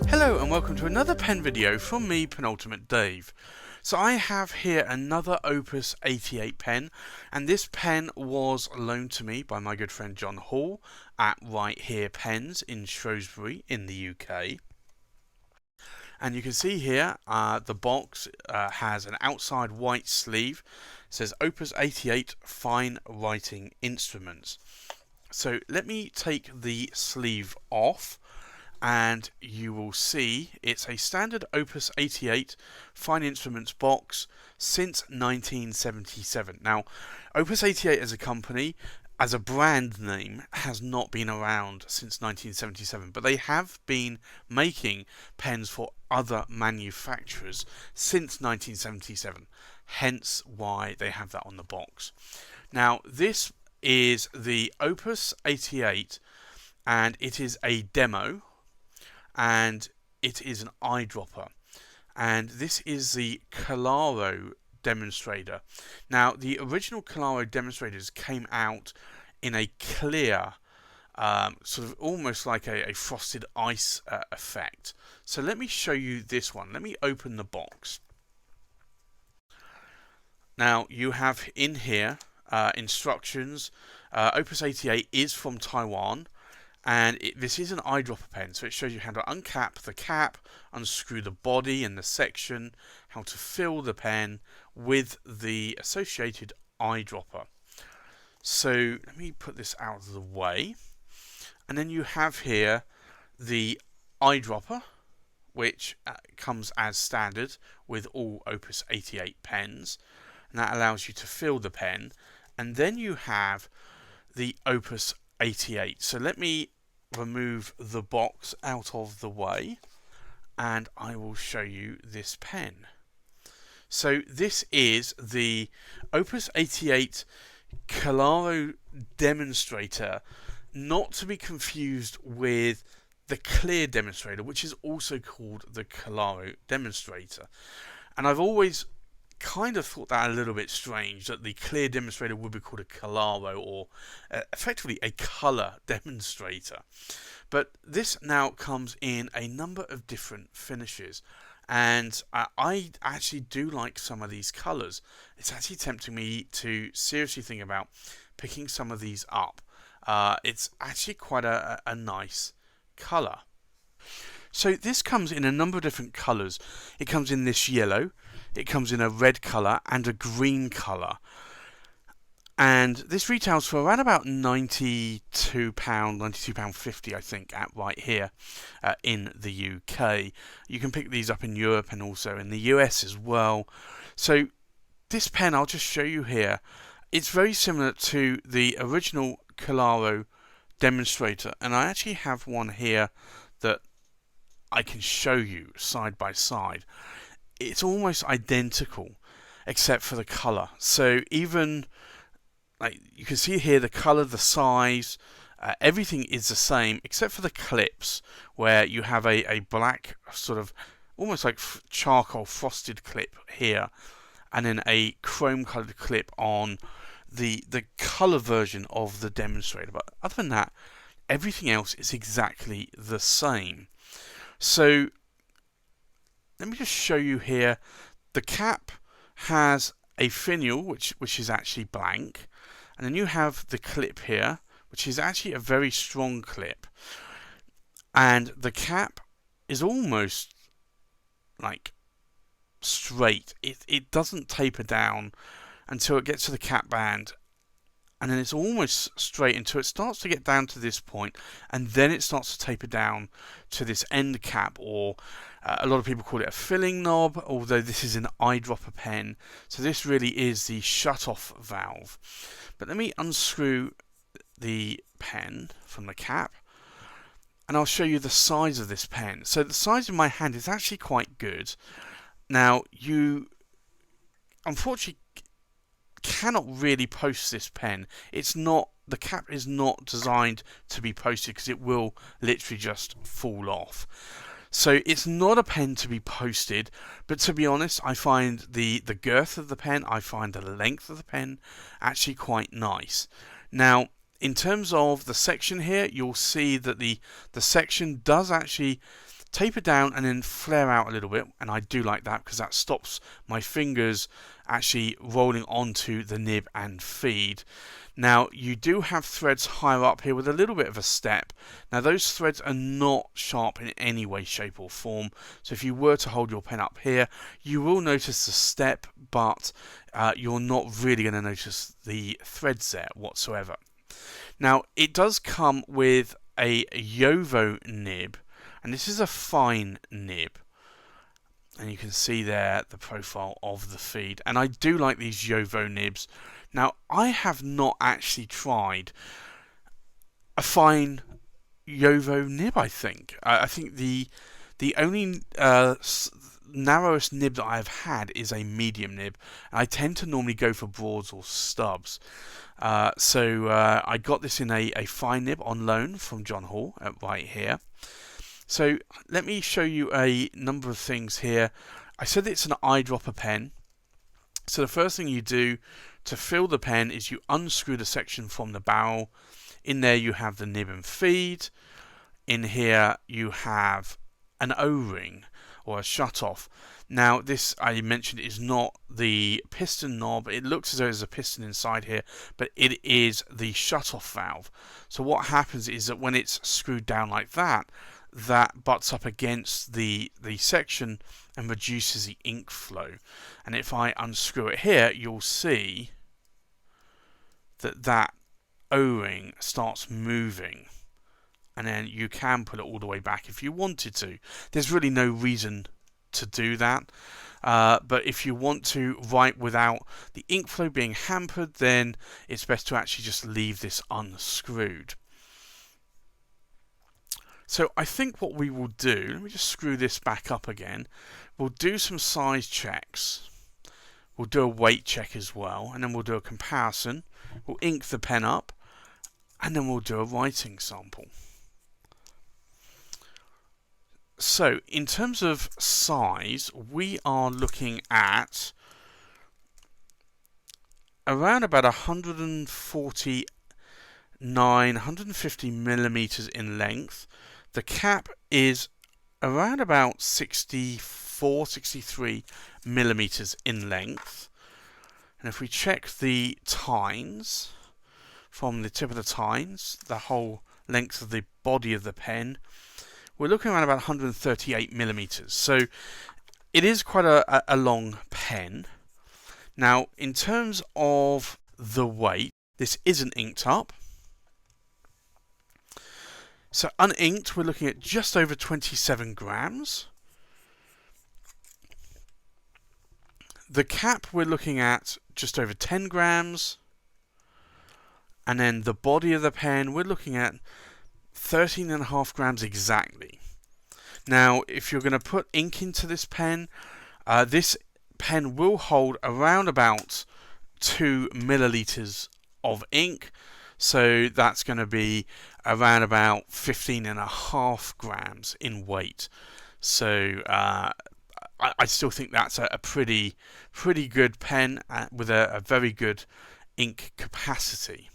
Hello and welcome to another pen video from me, Penultimate Dave. So I have here another Opus 88 pen, and this pen was loaned to me by my good friend John Hall at Right Here Pens in Shrewsbury in the UK. And you can see here the box has an outside white sleeve. It says Opus 88 Fine Writing Instruments. So let me take the sleeve off, and you will see it's a standard Opus 88 Fine Instruments box since 1977. Now, Opus 88 as a company, as a brand name, has not been around since 1977, but they have been making pens for other manufacturers since 1977, hence why they have that on the box. Now, this is the Opus 88, and it is a demo, and it is an eyedropper, and this is the Koloro Demonstrator. Now, the original Koloro Demonstrators came out in a clear, sort of almost like a frosted ice effect. So let me show you this one. Let me open the box. Now, you have in here instructions. Opus 88 is from Taiwan, and this is an eyedropper pen, so it shows you how to uncap the cap, unscrew the body and the section, how to fill the pen with the associated eyedropper. So let me put this out of the way, and then you have here the eyedropper, which comes as standard with all Opus 88 pens, and that allows you to fill the pen. And then you have the Opus 88. So let me remove the box out of the way, and I will show you this pen. So this is the Opus 88 Koloro Demonstrator, not to be confused with the Clear Demonstrator, which is also called the Koloro Demonstrator. And I've always kind of thought that a little bit strange, that the Clear Demonstrator would be called a Koloro, or effectively a colour demonstrator. But this now comes in a number of different finishes, and I actually do like some of these colours. It's actually tempting me to seriously think about picking some of these up. It's actually quite a nice colour. So this comes in a number of different colours. It comes in this yellow, it comes in a red colour and a green colour. And this retails for around about £92, £92.50 I think, at Right Here in the UK. You can pick these up in Europe and also in the US as well. So this pen, I'll just show you here. It's very similar to the original Koloro Demonstrator, and I actually have one here that I can show you side by side. It's almost identical except for the colour. So even, like, you can see here the colour, the size, everything is the same except for the clips, where you have a black sort of almost like charcoal frosted clip here, and then a chrome coloured clip on the colour version of the Demonstrator. But other than that, everything else is exactly the same. So let me just show you here. The cap has a finial which is actually blank, and then you have the clip here, which is actually a very strong clip, and the cap is almost like straight. It doesn't taper down until it gets to the cap band, and then it's almost straight until it starts to get down to this point, and then it starts to taper down to this end cap, or a lot of people call it a filling knob, although this is an eyedropper pen, so this really is the shut-off valve. But let me unscrew the pen from the cap, and I'll show you the size of this pen. So the size of my hand is actually quite good. Now, you unfortunately cannot really post this pen. The cap is not designed to be posted because it will literally just fall off. So it's not a pen to be posted, but to be honest, I find the girth of the pen, I find the length of the pen actually quite nice. Now, in terms of the section here, you'll see that the section does actually taper down and then flare out a little bit, and I do like that because that stops my fingers actually rolling onto the nib and feed. Now you do have threads higher up here with a little bit of a step. Now those threads are not sharp in any way, shape or form, so if you were to hold your pen up here you will notice the step, but you're not really going to notice the threads there whatsoever. Now it does come with a JoWo nib, and this is a fine nib, and you can see there the profile of the feed, and I do like these JoWo nibs. Now I have not actually tried a fine JoWo nib. I think the only narrowest nib that I've had is a medium nib, and I tend to normally go for broads or stubs. So I got this in a fine nib on loan from John Hall right here. So let me show you a number of things here. I said it's an eyedropper pen. So the first thing you do to fill the pen is you unscrew the section from the barrel. In there you have the nib and feed. In here you have an O-ring or a shut-off. Now this, I mentioned, is not the piston knob. It looks as though there's a piston inside here, but it is the shut-off valve. So what happens is that when it's screwed down like that, that butts up against the section and reduces the ink flow. And if I unscrew it here, you'll see that O-ring starts moving, and then you can pull it all the way back if you wanted to. There's really no reason to do that, but if you want to write without the ink flow being hampered, then it's best to actually just leave this unscrewed. So I think what we will do, let me just screw this back up again, we'll do some size checks, we'll do a weight check as well, and then we'll do a comparison, we'll ink the pen up, and then we'll do a writing sample. So in terms of size, we are looking at around about 150 millimeters in length. The cap is around about 63 millimeters in length. And if we check the tines, from the tip of the tines, the whole length of the body of the pen, we're looking around about 138 millimeters. So it is quite a long pen. Now, in terms of the weight, this isn't inked up. So uninked, we're looking at just over 27 grams. The cap, we're looking at just over 10 grams. And then the body of the pen, we're looking at 13.5 grams exactly. Now, if you're going to put ink into this pen will hold around about 2 milliliters of ink. So that's going to be around about 15.5 grams in weight. So I still think that's a pretty good pen with a very good ink capacity.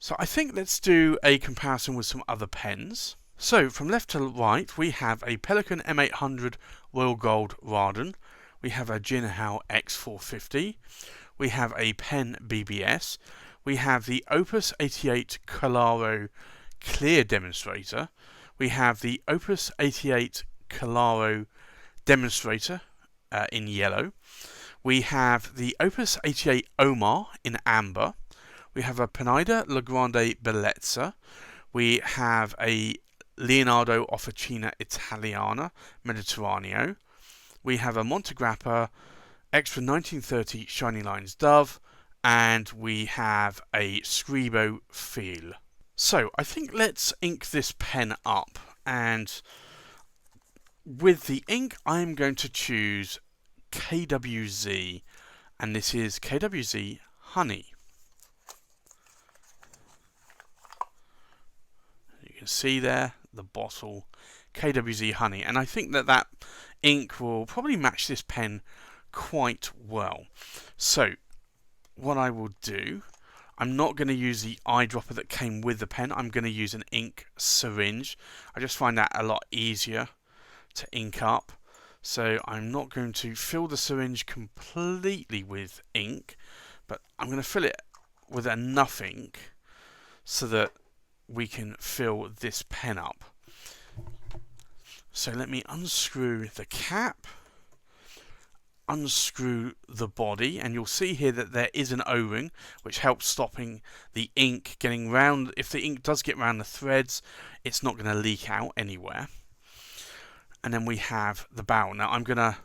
So I think let's do a comparison with some other pens. So from left to right, we have a Pelikan M800 Royal Gold Rawdon. We have a Jinhao X450. We have a Pen BBS. We have the Opus 88 Koloro Clear Demonstrator. We have the Opus 88 Koloro Demonstrator in yellow. We have the Opus 88 Omar in amber. We have a Pinida Legrande Bellezza. We have a Leonardo Officina Italiana Mediterraneo. We have a Montegrappa Extra 1930 Shiny Lines Dove. And we have a Scribo Feel. So I think let's ink this pen up. And with the ink, I'm going to choose KWZ. And this is KWZ Honey. You can see there the bottle, KWZ Honey, and I think that ink will probably match this pen quite well. So what I will do, I'm not going to use the eyedropper that came with the pen. I'm going to use an ink syringe. I just find that a lot easier to ink up. So I'm not going to fill the syringe completely with ink, but I'm going to fill it with enough ink so that we can fill this pen up. So let me unscrew the cap, unscrew the body, and you'll see here that there is an O-ring which helps stopping the ink getting round. If the ink does get round the threads, it's not going to leak out anywhere. And then we have the barrel. Now I'm going to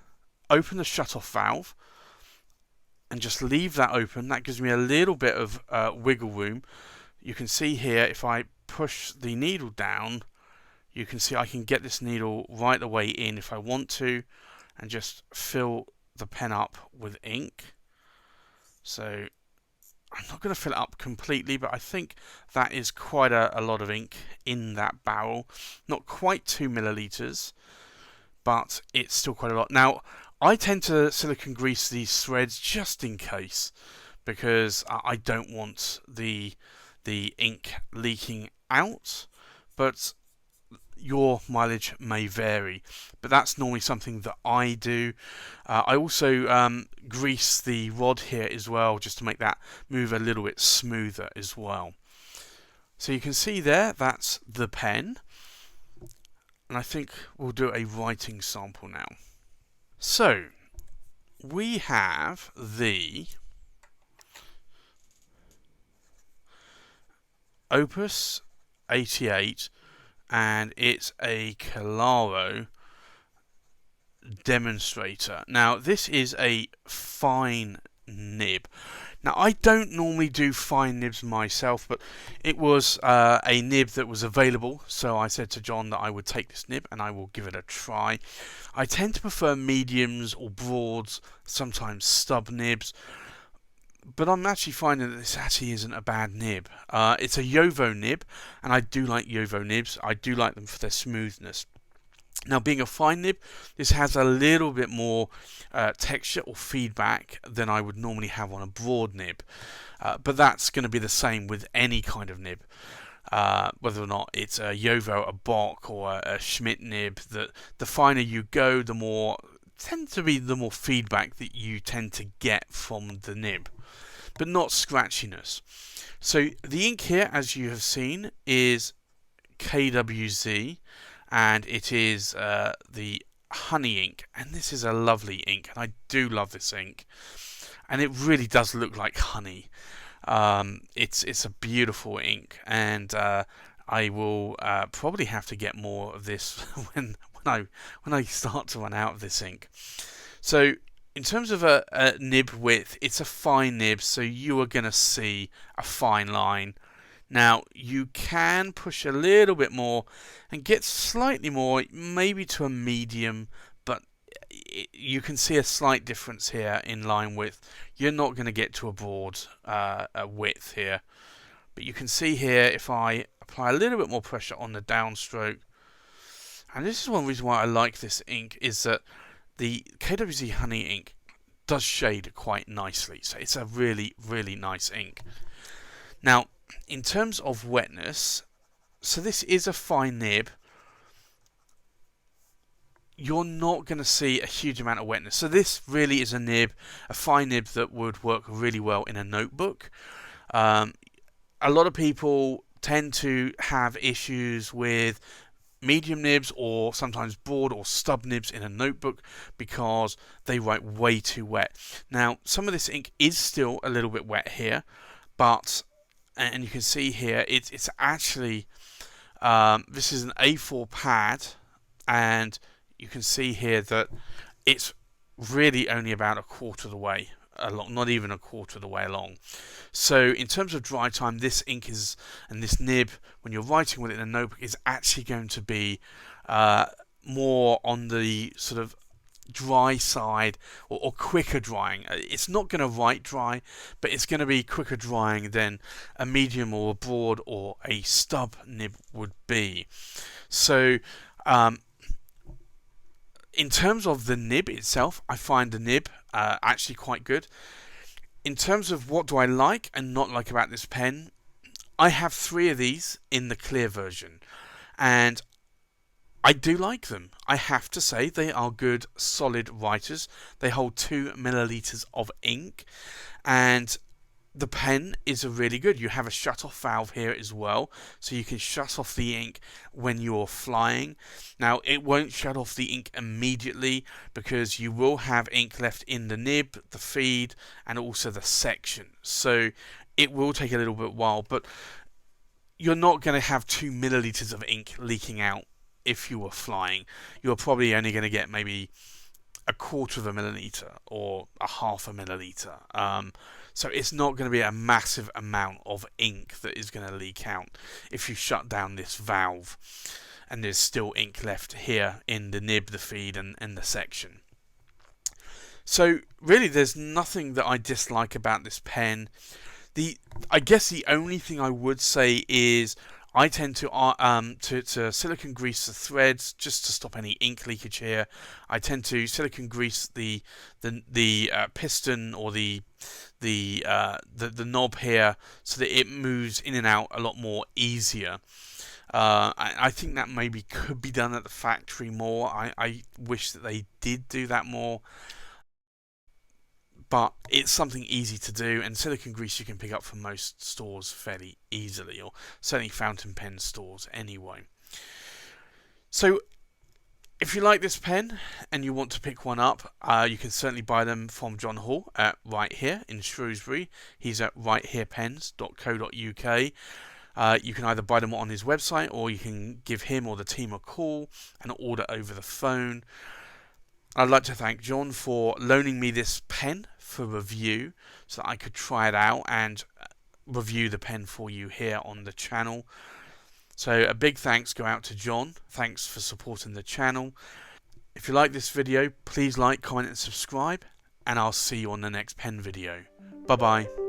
open the shut-off valve and just leave that open. That gives me a little bit of wiggle room. You can see here, if I push the needle down, you can see I can get this needle right the way in if I want to, and just fill the pen up with ink. So I'm not going to fill it up completely, but I think that is quite a lot of ink in that barrel. Not quite 2 milliliters, but it's still quite a lot. Now, I tend to silicone grease these threads just in case, because I don't want the ink leaking out, but your mileage may vary. But that's normally something that I do. I also grease the rod here as well, just to make that move a little bit smoother as well. So you can see there, that's the pen. And I think we'll do a writing sample now. So, we have the Opus 88, and it's a Koloro Demonstrator. Now, this is a fine nib. Now, I don't normally do fine nibs myself, but it was a nib that was available, so I said to John that I would take this nib and I will give it a try. I tend to prefer mediums or broads, sometimes stub nibs, but I'm actually finding that this actually isn't a bad nib. It's a Yovo nib, and I do like Yovo nibs. I do like them for their smoothness. Now, being a fine nib, this has a little bit more texture or feedback than I would normally have on a broad nib. But that's going to be the same with any kind of nib. Whether or not it's a Yovo, a Bock, or a Schmidt nib, the finer you go, the more feedback that you tend to get from the nib, but not scratchiness. So the ink here, as you have seen, is KWZ, and it is the honey ink, and this is a lovely ink, and I do love this ink, and it really does look like honey. It's a beautiful ink, and I will probably have to get more of this when I start to run out of this ink. So in terms of a nib width, it's a fine nib, so you are going to see a fine line. Now, you can push a little bit more and get slightly more, maybe to a medium, but you can see a slight difference here in line width. You're not going to get to a broad width here. But you can see here, if I apply a little bit more pressure on the downstroke, and this is one reason why I like this ink, is that the KWZ Honey ink does shade quite nicely. So it's a really, really nice ink. Now, in terms of wetness, so this is a fine nib. You're not going to see a huge amount of wetness. So this really is a fine nib that would work really well in a notebook. A lot of people tend to have issues with medium nibs or sometimes broad or stub nibs in a notebook because they write way too wet. Now, some of this ink is still a little bit wet here, but, and you can see here, it's actually, this is an A4 pad, and you can see here that it's really only about a quarter of the way along, not even a quarter of the way along. So in terms of dry time, this ink is, and this nib, when you're writing with it in a notebook, is actually going to be more on the sort of dry side, or quicker drying. It's not going to write dry, but it's going to be quicker drying than a medium or a broad or a stub nib would be. So in terms of the nib itself, I find the nib actually quite good. in terms of what do I like and not like about this pen, I have 3 of these in the clear version, and I do like them. I have to say they are good, solid writers. They hold 2 milliliters of ink, and the pen is really good. You have a shut-off valve here as well, so you can shut off the ink when you're flying. Now, it won't shut off the ink immediately because you will have ink left in the nib, the feed, and also the section. So it will take a little bit while, but you're not going to have 2 milliliters of ink leaking out if you were flying. You're probably only going to get maybe a quarter of a milliliter or a half a milliliter. So it's not going to be a massive amount of ink that is going to leak out if you shut down this valve and there's still ink left here in the nib, the feed, and the section. So really there's nothing that I dislike about this pen. I guess the only thing I would say is I tend to silicone grease the threads just to stop any ink leakage here. I tend to silicone grease the piston or the knob here so that it moves in and out a lot more easier. I think that maybe could be done at the factory more. I wish that they did do that more. But it's something easy to do, and silicone grease you can pick up from most stores fairly easily, or certainly fountain pen stores anyway. So if you like this pen and you want to pick one up, you can certainly buy them from John Hall at Right Here in Shrewsbury. He's at rightherepens.co.uk. You can either buy them on his website, or you can give him or the team a call and order over the phone. I'd like to thank John for loaning me this pen for review so that I could try it out and review the pen for you here on the channel. So a big thanks go out to John. Thanks for supporting the channel. If you like this video, please like, comment and subscribe, and I'll see you on the next pen video. Bye bye.